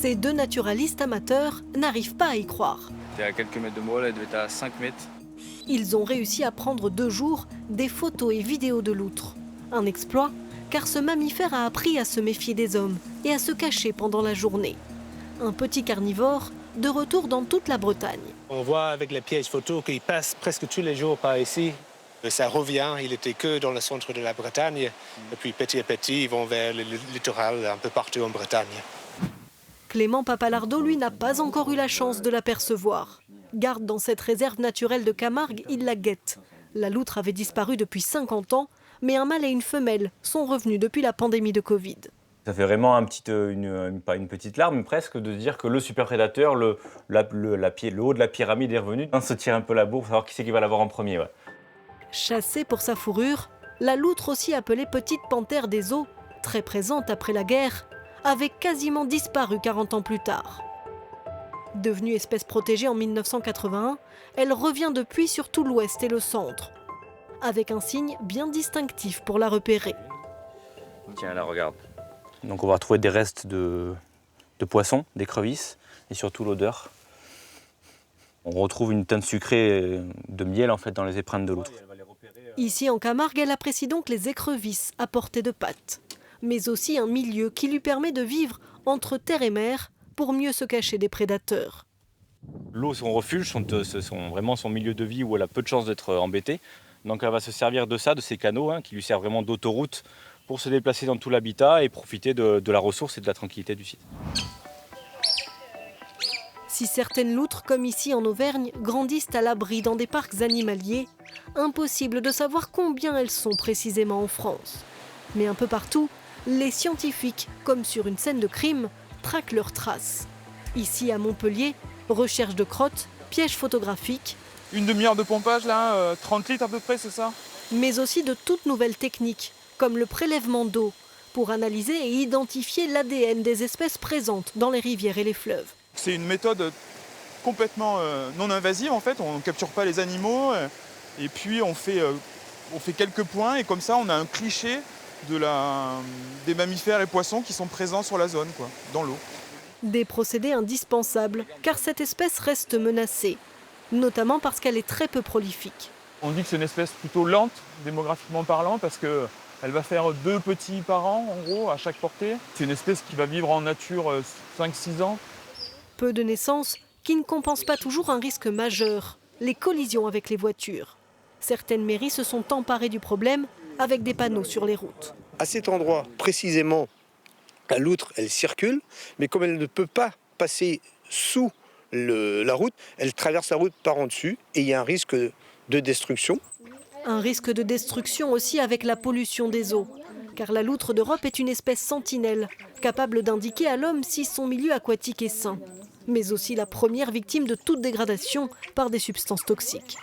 Ces deux naturalistes amateurs n'arrivent pas à y croire. C'était à quelques mètres de moi, là, elle devait être à 5 mètres. Ils ont réussi à prendre 2 jours des photos et vidéos de loutres. Un exploit, car ce mammifère a appris à se méfier des hommes et à se cacher pendant la journée. Un petit carnivore de retour dans toute la Bretagne. On voit avec les pièges photos qu'il passe presque tous les jours par ici. Et ça revient, il n'était que dans le centre de la Bretagne. Et puis petit à petit, ils vont vers le littoral, un peu partout en Bretagne. Clément Papalardo, lui, n'a pas encore eu la chance de l'apercevoir. Garde dans cette réserve naturelle de Camargue, il la guette. La loutre avait disparu depuis 50 ans, mais un mâle et une femelle sont revenus depuis la pandémie de Covid. Ça fait vraiment pas une petite larme presque de se dire que le super prédateur, le haut de la pyramide est revenu. On se tire un peu la bourre pour savoir qui c'est qui va l'avoir en premier. Ouais. Chassée pour sa fourrure, la loutre, aussi appelée petite panthère des eaux, très présente après la guerre, avait quasiment disparu 40 ans plus tard. Devenue espèce protégée en 1981, elle revient depuis sur tout l'ouest et le centre, avec un signe bien distinctif pour la repérer. Tiens, là, regarde. Donc on va retrouver des restes de poissons, d'écrevisses, et surtout l'odeur. On retrouve une teinte sucrée de miel en fait dans les épreintes de loutre. Ici en Camargue, elle apprécie donc les écrevisses à portée de patte, mais aussi un milieu qui lui permet de vivre entre terre et mer pour mieux se cacher des prédateurs. L'eau, son refuge, vraiment son milieu de vie où elle a peu de chances d'être embêtée. Donc elle va se servir de ça, de ces canaux qui lui servent vraiment d'autoroute pour se déplacer dans tout l'habitat et profiter de la ressource et de la tranquillité du site. Si certaines loutres, comme ici en Auvergne, grandissent à l'abri dans des parcs animaliers, impossible de savoir combien elles sont précisément en France. Mais un peu partout, les scientifiques, comme sur une scène de crime, traquent leurs traces. Ici à Montpellier, recherche de crottes, pièges photographiques. Une demi-heure de pompage là, 30 litres à peu près, c'est ça? Mais aussi de toutes nouvelles techniques, comme le prélèvement d'eau, pour analyser et identifier l'ADN des espèces présentes dans les rivières et les fleuves. C'est une méthode complètement non invasive en fait, on ne capture pas les animaux et puis on fait quelques points et comme ça on a un cliché des mammifères et poissons qui sont présents sur la zone, dans l'eau. Des procédés indispensables, car cette espèce reste menacée, notamment parce qu'elle est très peu prolifique. On dit que c'est une espèce plutôt lente, démographiquement parlant, parce qu'elle va faire 2 petits par an, en gros, à chaque portée. C'est une espèce qui va vivre en nature 5-6 ans. Peu de naissances qui ne compensent pas toujours un risque majeur, les collisions avec les voitures. Certaines mairies se sont emparées du problème avec des panneaux sur les routes. À cet endroit, précisément, la loutre, elle circule, mais comme elle ne peut pas passer sous la route, elle traverse la route par en dessus et il y a un risque de destruction. Un risque de destruction aussi avec la pollution des eaux, car la loutre d'Europe est une espèce sentinelle, capable d'indiquer à l'homme si son milieu aquatique est sain, mais aussi la première victime de toute dégradation par des substances toxiques.